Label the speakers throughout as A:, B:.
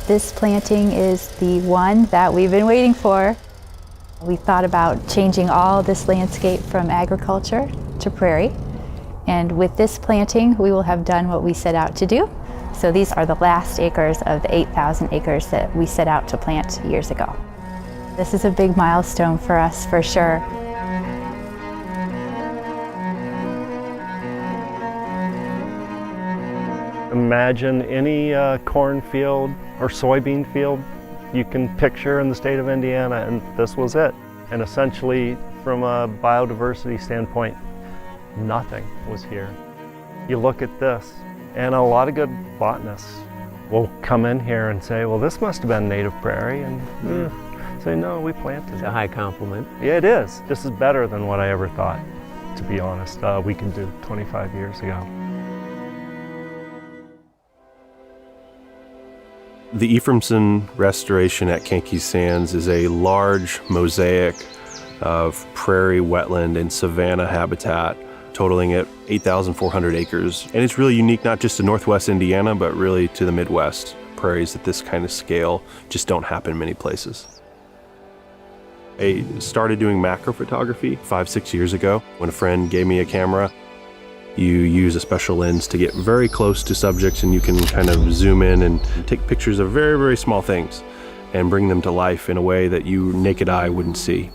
A: This planting is the one that we've been waiting for. We thought about changing all this landscape from agriculture to prairie. And with this planting, we will have done what we set out to do. So these are the last acres of the 8,000 acres that we set out to plant years ago. This is a big milestone for us, for sure.
B: Imagine any cornfield or soybean field you can picture in the state of Indiana, and this was it. And essentially, from a biodiversity standpoint, nothing was here. You look at this, and a lot of good botanists will come in here and say, well, this must have been native prairie, and say, no, we planted it.
C: It's a high compliment.
B: Yeah, it is. This is better than what I ever thought, to be honest, we could do 25 years ago.
D: The Ephraimson restoration at Kankakee Sands is a large mosaic of prairie, wetland, and savanna habitat, totaling at 8,400 acres. And it's really unique not just to Northwest Indiana, but really to the Midwest. Prairies at this kind of scale just don't happen many places. I started doing macro photography 5-6 years ago when a friend gave me a camera. You use a special lens to get very close to subjects, and you can kind of zoom in and take pictures of very, very small things and bring them to life in a way that you naked eye wouldn't see.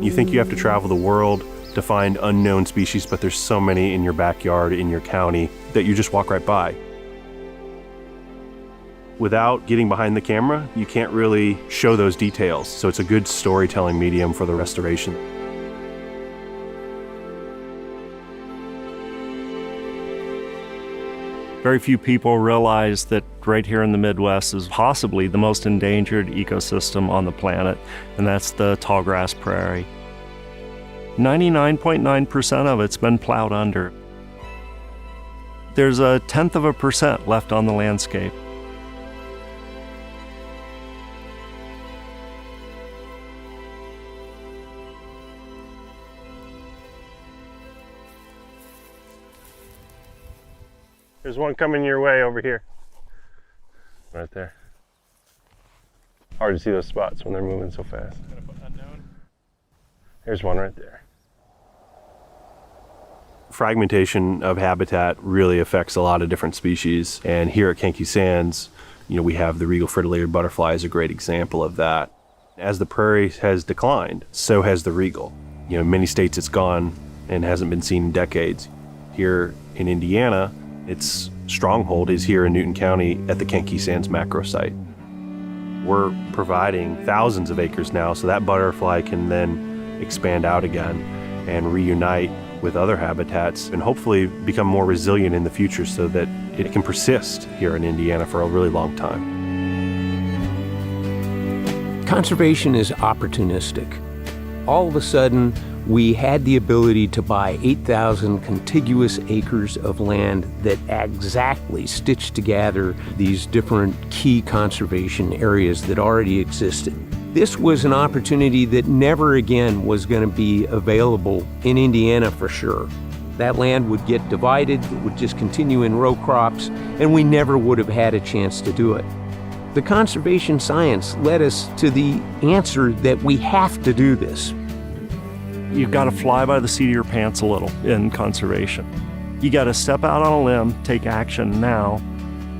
D: You think you have to travel the world to find unknown species, but there's so many in your backyard, in your county, that you just walk right by. Without getting behind the camera, you can't really show those details, so it's a good storytelling medium for the restoration.
B: Very few people realize that right here in the Midwest is possibly the most endangered ecosystem on the planet, and that's the tallgrass prairie. 99.9% of it's been plowed under. There's 0.1% left on the landscape. There's one coming your way over here. Right there. Hard to see those spots when they're moving so fast. There's one right there.
D: Fragmentation of habitat really affects a lot of different species. And here at Kankakee Sands, we have the regal fritillated butterfly is a great example of that. As the prairie has declined, so has the regal. In many states it's gone and hasn't been seen in decades. Here in Indiana, its stronghold is here in Newton County at the Kankakee Sands macro site. We're providing thousands of acres now, so that butterfly can then expand out again and reunite with other habitats and hopefully become more resilient in the future so that it can persist here in Indiana for a really long time.
C: Conservation is opportunistic. All of a sudden, we had the ability to buy 8,000 contiguous acres of land that exactly stitched together these different key conservation areas that already existed. This was an opportunity that never again was going to be available in Indiana for sure. That land would get divided, it would just continue in row crops, and we never would have had a chance to do it. The conservation science led us to the answer that we have to do this.
B: You've got to fly by the seat of your pants a little in conservation. You got to step out on a limb, take action now.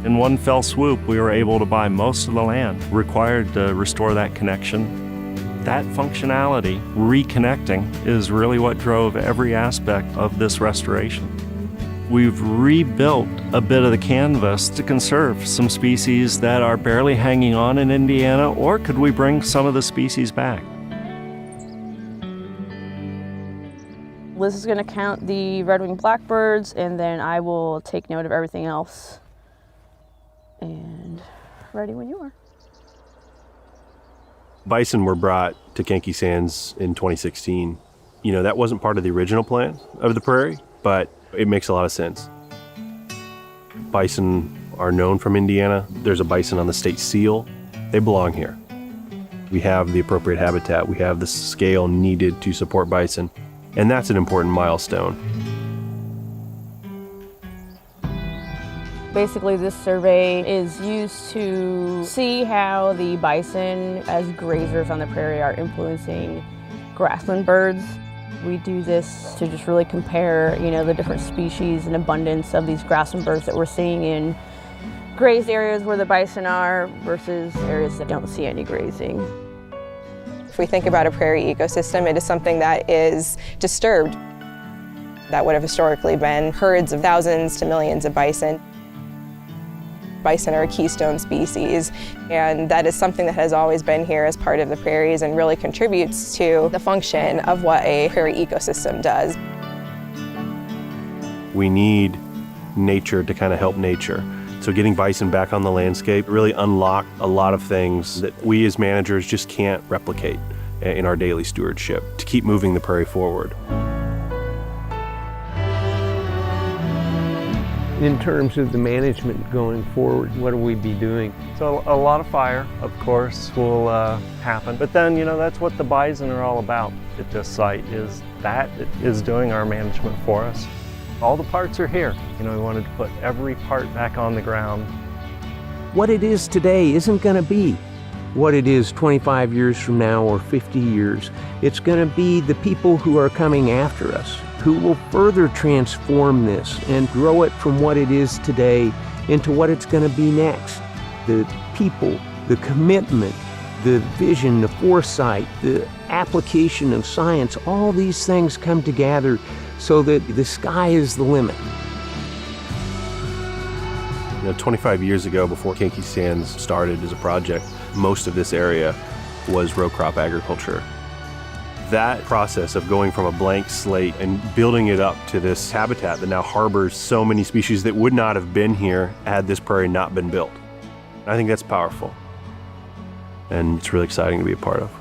B: In one fell swoop, we were able to buy most of the land required to restore that connection. That functionality, reconnecting, is really what drove every aspect of this restoration. We've rebuilt a bit of the canvas to conserve some species that are barely hanging on in Indiana, or could we bring some of the species back?
E: Liz is going to count the red-winged blackbirds, and then I will take note of everything else. And ready when you are.
D: Bison were brought to Kankakee Sands in 2016. That wasn't part of the original plan of the prairie, but it makes a lot of sense. Bison are known from Indiana. There's a bison on the state seal. They belong here. We have the appropriate habitat. We have the scale needed to support bison. And that's an important milestone.
E: Basically, this survey is used to see how the bison as grazers on the prairie are influencing grassland birds. We do this to just really compare, the different species and abundance of these grassland birds that we're seeing in grazed areas where the bison are versus areas that don't see any grazing.
F: If we think about a prairie ecosystem, it is something that is disturbed. That would have historically been herds of thousands to millions of bison. Bison are a keystone species, and that is something that has always been here as part of the prairies and really contributes to the function of what a prairie ecosystem does.
D: We need nature to kind of help nature. So getting bison back on the landscape really unlocked a lot of things that we as managers just can't replicate in our daily stewardship to keep moving the prairie forward.
C: In terms of the management going forward, what will we be doing?
B: So a lot of fire, of course, will happen. But then, that's what the bison are all about at this site, is doing our management for us. All the parts are here. We wanted to put every part back on the ground.
C: What it is today isn't going to be what it is 25 years from now or 50 years. It's going to be the people who are coming after us who will further transform this and grow it from what it is today into what it's going to be next. The people, the commitment, the vision, the foresight, the application of science, all these things come together so that the sky is the limit.
D: 25 years ago, before Kankakee Sands started as a project, most of this area was row crop agriculture. That process of going from a blank slate and building it up to this habitat that now harbors so many species that would not have been here had this prairie not been built. I think that's powerful, and it's really exciting to be a part of.